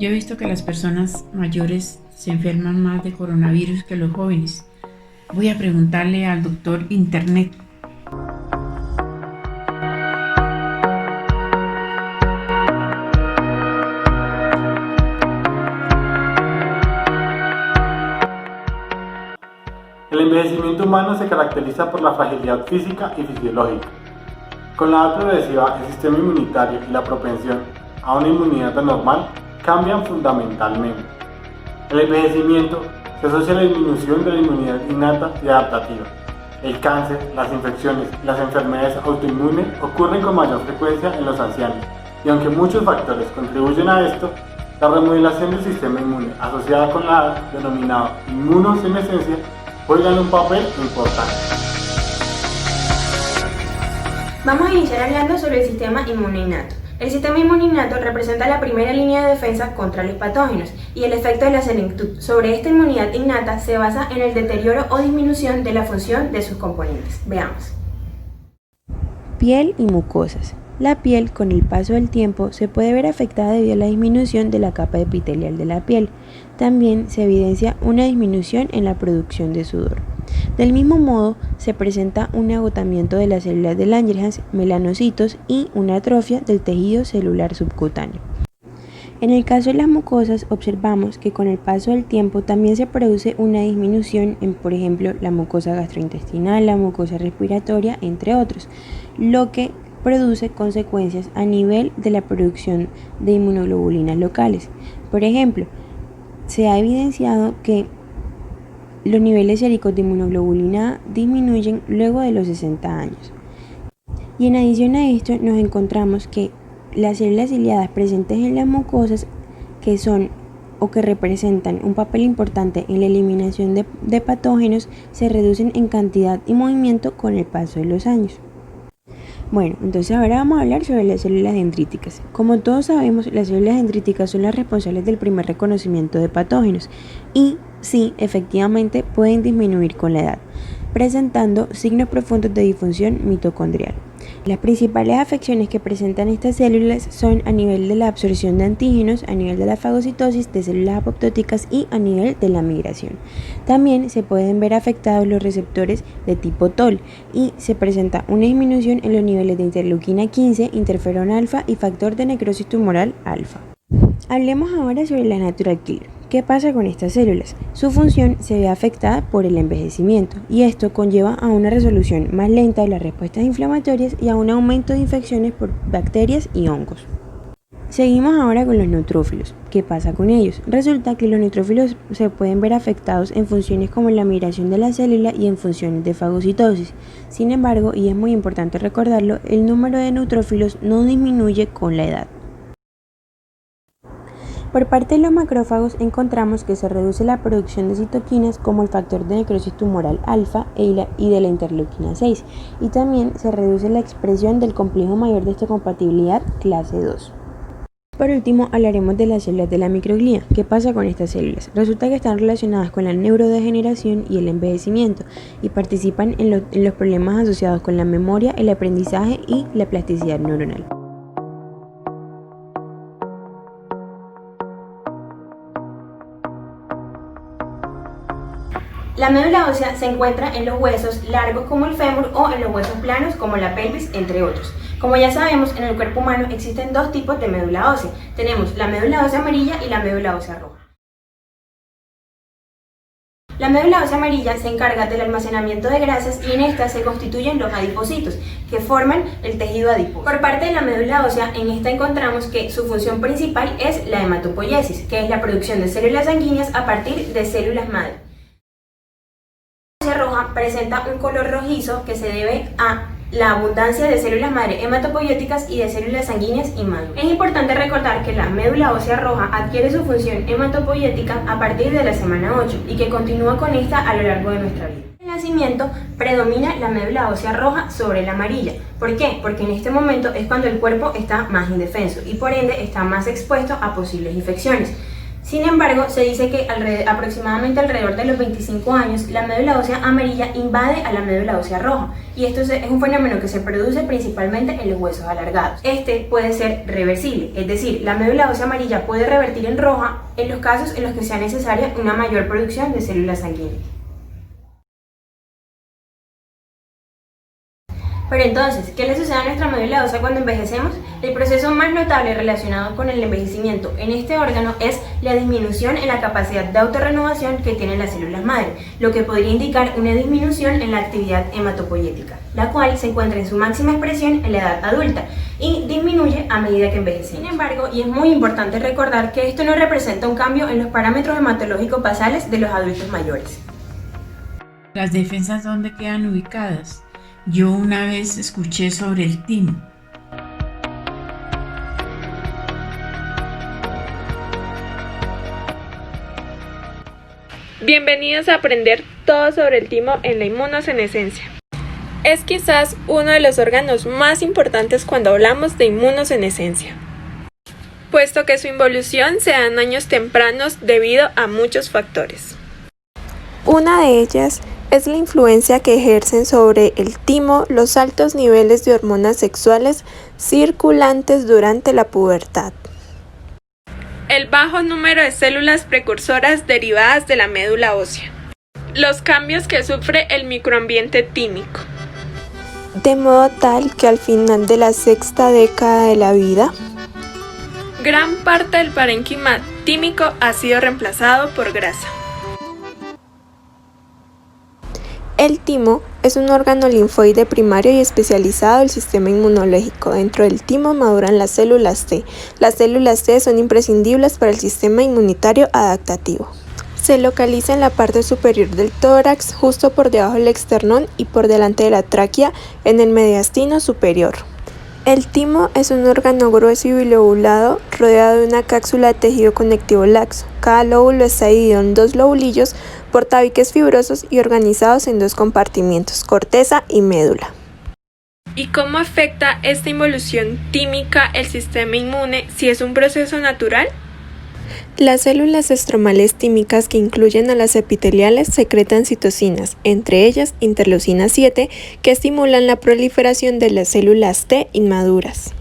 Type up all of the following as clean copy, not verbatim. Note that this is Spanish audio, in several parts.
Yo he visto que las personas mayores se enferman más de coronavirus que los jóvenes. Voy a preguntarle al doctor Internet. El envejecimiento humano se caracteriza por la fragilidad física y fisiológica. Con la edad progresiva, el sistema inmunitario y la propensión a una inmunidad anormal cambian fundamentalmente. El envejecimiento se asocia a la disminución de la inmunidad innata y adaptativa. El cáncer, las infecciones y las enfermedades autoinmunes ocurren con mayor frecuencia en los ancianos, y aunque muchos factores contribuyen a esto, la remodelación del sistema inmune asociada con la edad, denominado inmunosenescencia, juegan un papel importante. Vamos a iniciar hablando sobre el sistema inmune innato. El sistema inmune innato representa la primera línea de defensa contra los patógenos y el efecto de la senectud sobre esta inmunidad innata se basa en el deterioro o disminución de la función de sus componentes. Veamos. Piel y mucosas. La piel, con el paso del tiempo, se puede ver afectada debido a la disminución de la capa epitelial de la piel. También se evidencia una disminución en la producción de sudor. Del mismo modo, se presenta un agotamiento de las células de Langerhans, melanocitos y una atrofia del tejido celular subcutáneo. En el caso de las mucosas, observamos que con el paso del tiempo también se produce una disminución en, por ejemplo, la mucosa gastrointestinal, la mucosa respiratoria, entre otros, lo que produce consecuencias a nivel de la producción de inmunoglobulinas locales. Por ejemplo, se ha evidenciado que los niveles séricos de inmunoglobulina A disminuyen luego de los 60 años. Y en adición a esto nos encontramos que las células ciliadas presentes en las mucosas, que son o que representan un papel importante en la eliminación de patógenos, se reducen en cantidad y movimiento con el paso de los años. Bueno, entonces ahora vamos a hablar sobre las células dendríticas. Como todos sabemos, las células dendríticas son las responsables del primer reconocimiento de patógenos y sí, efectivamente pueden disminuir con la edad, presentando signos profundos de disfunción mitocondrial. Las principales afecciones que presentan estas células son a nivel de la absorción de antígenos, a nivel de la fagocitosis de células apoptóticas y a nivel de la migración. También se pueden ver afectados los receptores de tipo TOL y se presenta una disminución en los niveles de interleuquina 15, interferón alfa y factor de necrosis tumoral alfa. Hablemos ahora sobre la natural killer. ¿Qué pasa con estas células? Su función se ve afectada por el envejecimiento y esto conlleva a una resolución más lenta de las respuestas inflamatorias y a un aumento de infecciones por bacterias y hongos. Seguimos ahora con los neutrófilos. ¿Qué pasa con ellos? Resulta que los neutrófilos se pueden ver afectados en funciones como la migración de la célula y en funciones de fagocitosis. Sin embargo, y es muy importante recordarlo, el número de neutrófilos no disminuye con la edad. Por parte de los macrófagos encontramos que se reduce la producción de citoquinas como el factor de necrosis tumoral alfa y de la interleuquina 6 y también se reduce la expresión del complejo mayor de histocompatibilidad clase 2. Por último, hablaremos de las células de la microglía. ¿Qué pasa con estas células? Resulta que están relacionadas con la neurodegeneración y el envejecimiento y participan en los problemas asociados con la memoria, el aprendizaje y la plasticidad neuronal. La médula ósea se encuentra en los huesos largos como el fémur o en los huesos planos como la pelvis, entre otros. Como ya sabemos, en el cuerpo humano existen dos tipos de médula ósea. Tenemos la médula ósea amarilla y la médula ósea roja. La médula ósea amarilla se encarga del almacenamiento de grasas y en esta se constituyen los adipocitos, que forman el tejido adiposo. Por parte de la médula ósea, en esta encontramos que su función principal es la hematopoiesis, que es la producción de células sanguíneas a partir de células madre. La ósea roja presenta un color rojizo que se debe a la abundancia de células madre hematopoiéticas y de células sanguíneas inmaduras. Es importante recordar que la médula ósea roja adquiere su función hematopoiética a partir de la semana 8 y que continúa con esta a lo largo de nuestra vida. En el nacimiento predomina la médula ósea roja sobre la amarilla. ¿Por qué? Porque en este momento es cuando el cuerpo está más indefenso y por ende está más expuesto a posibles infecciones. Sin embargo, se dice que aproximadamente alrededor de los 25 años, la médula ósea amarilla invade a la médula ósea roja, y esto es un fenómeno que se produce principalmente en los huesos alargados. Este puede ser reversible, es decir, la médula ósea amarilla puede revertir en roja en los casos en los que sea necesaria una mayor producción de células sanguíneas. Pero entonces, ¿qué le sucede a nuestra médula ósea cuando envejecemos? El proceso más notable relacionado con el envejecimiento en este órgano es la disminución en la capacidad de autorrenovación que tienen las células madre, lo que podría indicar una disminución en la actividad hematopoyética, la cual se encuentra en su máxima expresión en la edad adulta y disminuye a medida que envejecemos. Sin embargo, y es muy importante recordar que esto no representa un cambio en los parámetros hematológicos basales de los adultos mayores. ¿Las defensas dónde quedan ubicadas? Yo una vez escuché sobre el timo. Bienvenidos a aprender todo sobre el timo en la inmunosenescencia. Es quizás uno de los órganos más importantes cuando hablamos de inmunosenescencia, puesto que su involución se da en años tempranos debido a muchos factores. Una de ellas es la influencia que ejercen sobre el timo los altos niveles de hormonas sexuales circulantes durante la pubertad. El bajo número de células precursoras derivadas de la médula ósea. Los cambios que sufre el microambiente tímico. De modo tal que al final de la sexta década de la vida, gran parte del parénquima tímico ha sido reemplazado por grasa. El timo es un órgano linfoide primario y especializado del sistema inmunológico. Dentro del timo maduran las células T. Las células T son imprescindibles para el sistema inmunitario adaptativo. Se localiza en la parte superior del tórax, justo por debajo del esternón y por delante de la tráquea, en el mediastino superior. El timo es un órgano grueso y bilobulado, rodeado de una cápsula de tejido conectivo laxo. Cada lóbulo está dividido en 2 lobulillos por tabiques fibrosos y organizados en 2 compartimientos, corteza y médula. ¿Y cómo afecta esta involución tímica el sistema inmune si es un proceso natural? Las células estromales tímicas que incluyen a las epiteliales secretan citocinas, entre ellas interleucina 7, que estimulan la proliferación de las células T inmaduras.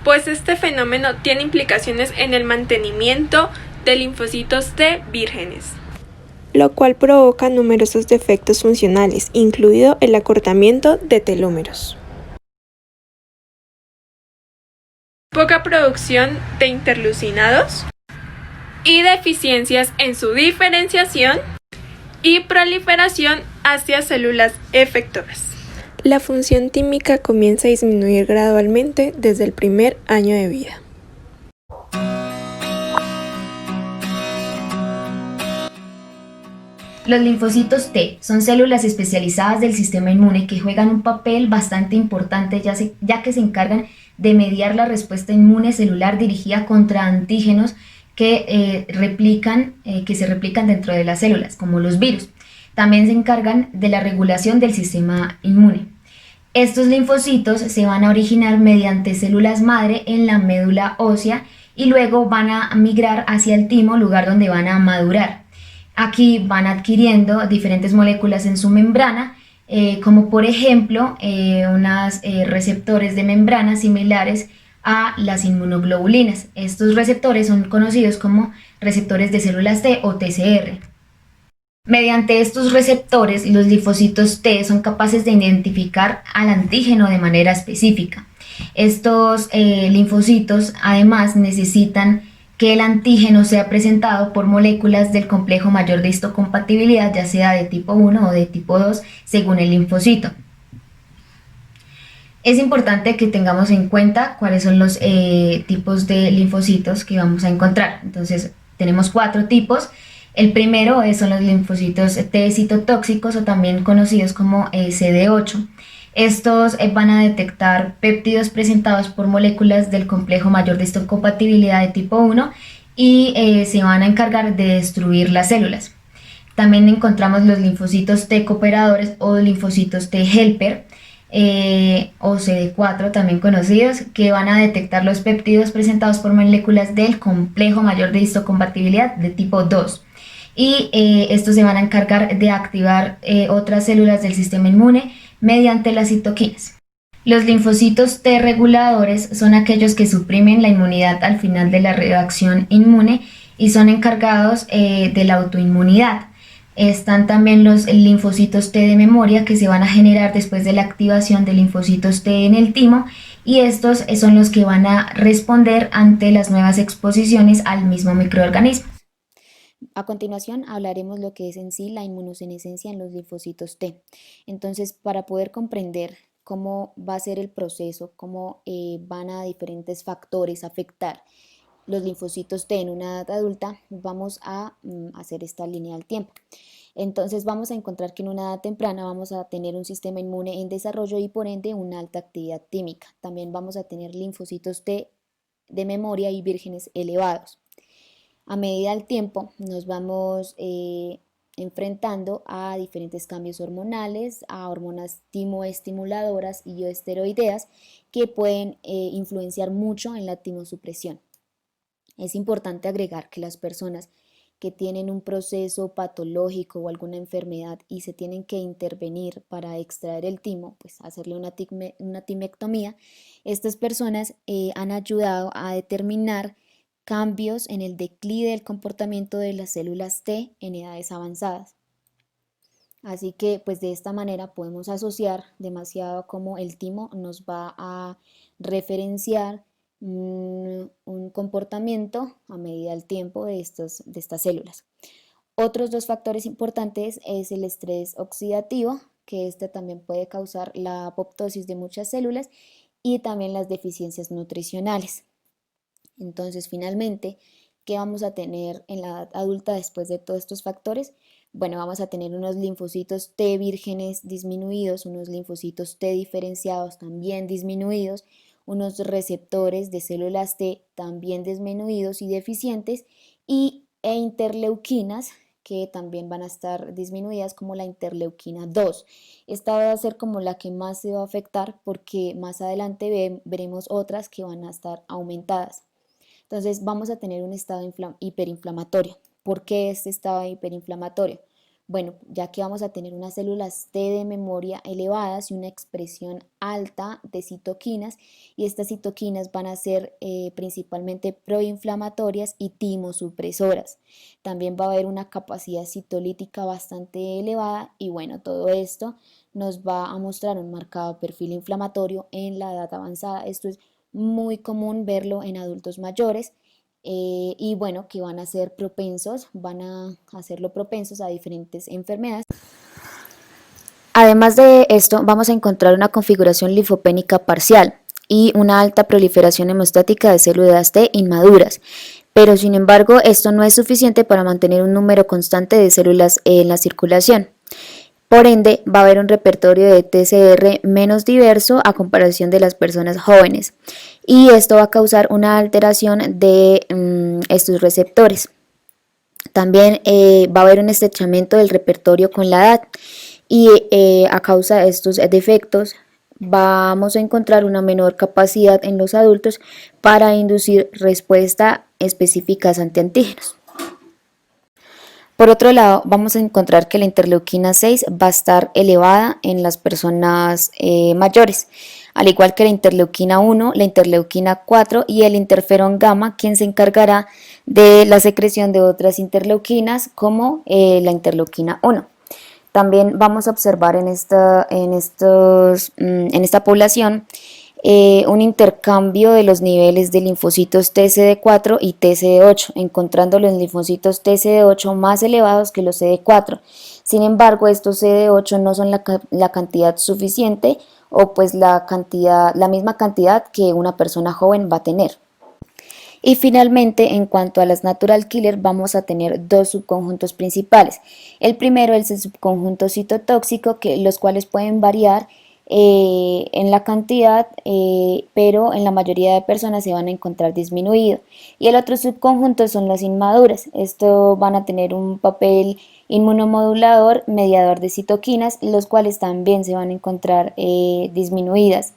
Pues este fenómeno tiene implicaciones en el mantenimiento de linfocitos T vírgenes, lo cual provoca numerosos defectos funcionales, incluido el acortamiento de telómeros. Poca producción de interleucina 2 y deficiencias en su diferenciación y proliferación hacia células efectoras. La función tímica comienza a disminuir gradualmente desde el primer año de vida. Los linfocitos T son células especializadas del sistema inmune que juegan un papel bastante importante ya que se encargan de mediar la respuesta inmune celular dirigida contra antígenos que se replican dentro de las células, como los virus. También se encargan de la regulación del sistema inmune. Estos linfocitos se van a originar mediante células madre en la médula ósea y luego van a migrar hacia el timo, lugar donde van a madurar. Aquí van adquiriendo diferentes moléculas en su membrana, como por ejemplo unos receptores de membrana similares a las inmunoglobulinas. Estos receptores son conocidos como receptores de células T o TCR. Mediante estos receptores, los linfocitos T son capaces de identificar al antígeno de manera específica. Estos linfocitos además necesitan que el antígeno sea presentado por moléculas del complejo mayor de histocompatibilidad, ya sea de tipo 1 o de tipo 2, según el linfocito. Es importante que tengamos en cuenta cuáles son los tipos de linfocitos que vamos a encontrar. Entonces, tenemos 4 tipos. El primero son los linfocitos T citotóxicos o también conocidos como CD8. Estos van a detectar péptidos presentados por moléculas del complejo mayor de histocompatibilidad de tipo 1 y se van a encargar de destruir las células. También encontramos los linfocitos T cooperadores o linfocitos T helper. o CD4 también conocidos, que van a detectar los péptidos presentados por moléculas del complejo mayor de histocompatibilidad de tipo 2. Y estos se van a encargar de activar otras células del sistema inmune mediante las citoquinas. Los linfocitos T reguladores son aquellos que suprimen la inmunidad al final de la reacción inmune y son encargados de la autoinmunidad. Están también los linfocitos T de memoria, que se van a generar después de la activación de linfocitos T en el timo, y estos son los que van a responder ante las nuevas exposiciones al mismo microorganismo. A continuación hablaremos lo que es en sí la inmunosenescencia en los linfocitos T. Entonces, para poder comprender cómo va a ser el proceso, cómo van a diferentes factores afectar los linfocitos T en una edad adulta, vamos a hacer esta línea del tiempo. Entonces vamos a encontrar que en una edad temprana vamos a tener un sistema inmune en desarrollo y por ende una alta actividad tímica. También vamos a tener linfocitos T de memoria y vírgenes elevados. A medida del tiempo nos vamos enfrentando a diferentes cambios hormonales, a hormonas timoestimuladoras y esteroideas que pueden influenciar mucho en la timosupresión. Es importante agregar que las personas que tienen un proceso patológico o alguna enfermedad y se tienen que intervenir para extraer el timo, pues hacerle una timectomía, estas personas han ayudado a determinar cambios en el declive del comportamiento de las células T en edades avanzadas. Así que pues de esta manera podemos asociar demasiado cómo el timo nos va a referenciar un comportamiento a medida del tiempo de estas células. Otros dos factores importantes es el estrés oxidativo, que este también puede causar la apoptosis de muchas células y también las deficiencias nutricionales. Entonces, finalmente, ¿qué vamos a tener en la edad adulta después de todos estos factores? Bueno, vamos a tener unos linfocitos T vírgenes disminuidos, unos linfocitos T diferenciados también disminuidos, unos receptores de células T también disminuidos y deficientes e interleuquinas que también van a estar disminuidas, como la interleuquina 2. Esta va a ser como la que más se va a afectar porque más adelante veremos otras que van a estar aumentadas. Entonces vamos a tener un estado hiperinflamatorio. ¿Por qué este estado hiperinflamatorio? Bueno, ya que vamos a tener unas células T de memoria elevadas y una expresión alta de citoquinas, y estas citoquinas van a ser principalmente proinflamatorias y timosupresoras. También va a haber una capacidad citolítica bastante elevada y bueno, todo esto nos va a mostrar un marcado perfil inflamatorio en la edad avanzada. Esto es muy común verlo en adultos mayores. Y bueno, que van a hacerlo propensos a diferentes enfermedades. Además de esto, vamos a encontrar una configuración linfopénica parcial y una alta proliferación hemostática de células T inmaduras. Pero sin embargo, esto no es suficiente para mantener un número constante de células en la circulación. Por ende, va a haber un repertorio de TCR menos diverso a comparación de las personas jóvenes. Y esto va a causar una alteración de estos receptores. También va a haber un estrechamiento del repertorio con la edad. Y a causa de estos defectos, vamos a encontrar una menor capacidad en los adultos para inducir respuesta específicas ante antígenos. Por otro lado, vamos a encontrar que la interleuquina 6 va a estar elevada en las personas mayores, al igual que la interleuquina 1, la interleuquina 4 y el interferón gamma, quien se encargará de la secreción de otras interleuquinas como la interleuquina 1. También vamos a observar en esta población un intercambio de los niveles de linfocitos TCD4 y TCD8, encontrando los linfocitos TCD8 más elevados que los CD4. Sin embargo, estos CD8 no son la cantidad suficiente o pues la misma cantidad que una persona joven va a tener. Y finalmente, en cuanto a las natural killer, vamos a tener dos subconjuntos principales. El primero es el subconjunto citotóxico, los cuales pueden variar en la cantidad, pero en la mayoría de personas se van a encontrar disminuido. Y el otro subconjunto son las inmaduras. Estos van a tener un papel inmunomodulador, mediador de citoquinas, los cuales también se van a encontrar disminuidas.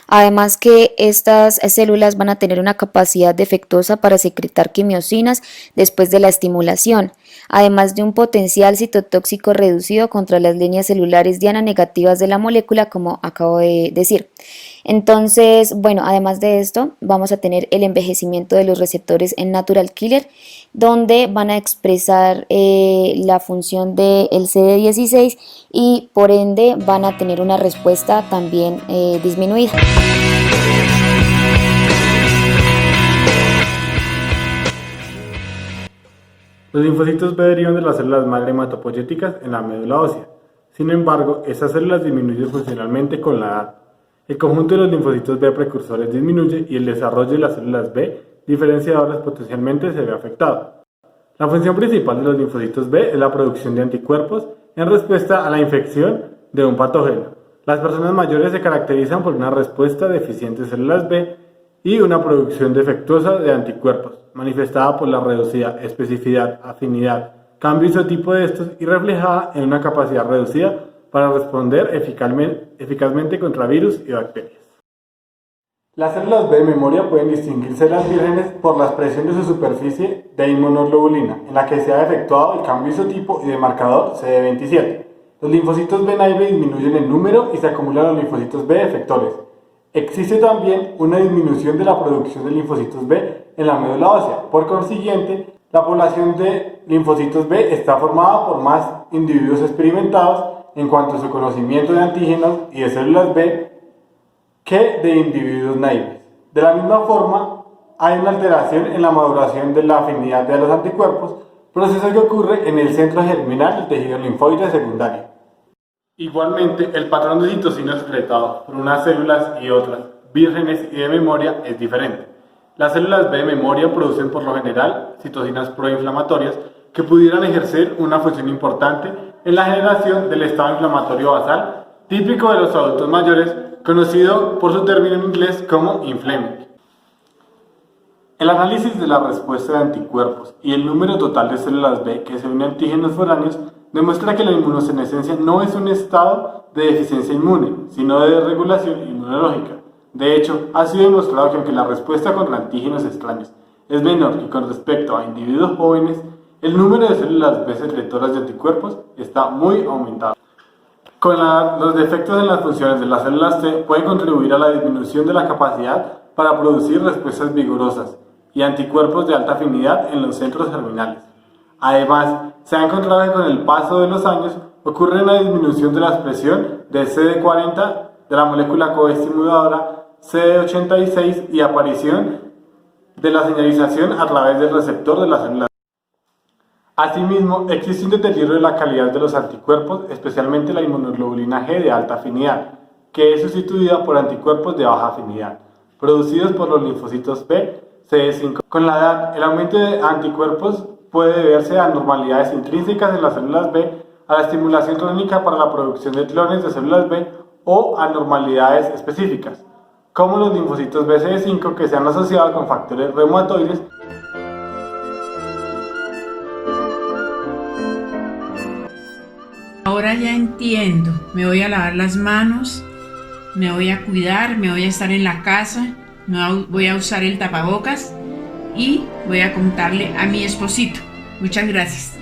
Además que estas células van a tener una capacidad defectuosa para secretar quimiosinas después de la estimulación, además de un potencial citotóxico reducido contra las líneas celulares diana negativas de la molécula, como acabo de decir. Entonces, bueno, además de esto, vamos a tener el envejecimiento de los receptores en Natural Killer, donde van a expresar la función del CD16 y por ende van a tener una respuesta también disminuida. Los linfocitos B derivan de las células madre hematopoyéticas en la médula ósea. Sin embargo, esas células disminuyen funcionalmente con la edad. El conjunto de los linfocitos B precursores disminuye y el desarrollo de las células B diferenciadoras potencialmente se ve afectado. La función principal de los linfocitos B es la producción de anticuerpos en respuesta a la infección de un patógeno. Las personas mayores se caracterizan por una respuesta deficiente de células B y una producción defectuosa de anticuerpos, manifestada por la reducida especificidad, afinidad, cambio isotipo de estos y reflejada en una capacidad reducida para responder eficazmente contra virus y bacterias. Las células B de memoria pueden distinguir células vírgenes por la expresión de su superficie de inmunoglobulina, en la que se ha efectuado el cambio isotipo y de marcador CD27. Los linfocitos B naive disminuyen en número y se acumulan los linfocitos B efectores. Existe también una disminución de la producción de linfocitos B en la médula ósea. Por consiguiente, la población de linfocitos B está formada por más individuos experimentados en cuanto a su conocimiento de antígenos y de células B que de individuos naïves. De la misma forma, hay una alteración en la maduración de la afinidad de los anticuerpos, proceso que ocurre en el centro germinal del tejido linfoide secundario. Igualmente, el patrón de citocina secretado por unas células y otras, vírgenes y de memoria, es diferente. Las células B de memoria producen por lo general citocinas proinflamatorias que pudieran ejercer una función importante en la generación del estado inflamatorio basal, típico de los adultos mayores, conocido por su término en inglés como inflammatory. El análisis de la respuesta de anticuerpos y el número total de células B que se unen a antígenos foráneos demuestra que la inmunosenescencia no es un estado de deficiencia inmune, sino de desregulación inmunológica. De hecho, ha sido demostrado que aunque la respuesta contra antígenos extraños es menor que con respecto a individuos jóvenes, el número de células B secretoras de anticuerpos está muy aumentado. Con los defectos en las funciones de las células T pueden contribuir a la disminución de la capacidad para producir respuestas vigorosas y anticuerpos de alta afinidad en los centros germinales. Además, se ha encontrado que con el paso de los años ocurre una disminución de la expresión de CD40 de la molécula coestimuladora CD86 y aparición de la señalización a través del receptor de las células. Asimismo, existe un deterioro de la calidad de los anticuerpos, especialmente la inmunoglobulina G de alta afinidad, que es sustituida por anticuerpos de baja afinidad, producidos por los linfocitos B, CD5. Con la edad, el aumento de anticuerpos puede deberse a anormalidades intrínsecas en las células B, a la estimulación crónica para la producción de clones de células B o anormalidades específicas, como los linfocitos B CD5 que se han asociado con factores reumatoides. Ahora ya entiendo, me voy a lavar las manos, me voy a cuidar, me voy a estar en la casa, no voy a usar el tapabocas y voy a contarle a mi esposito. Muchas gracias.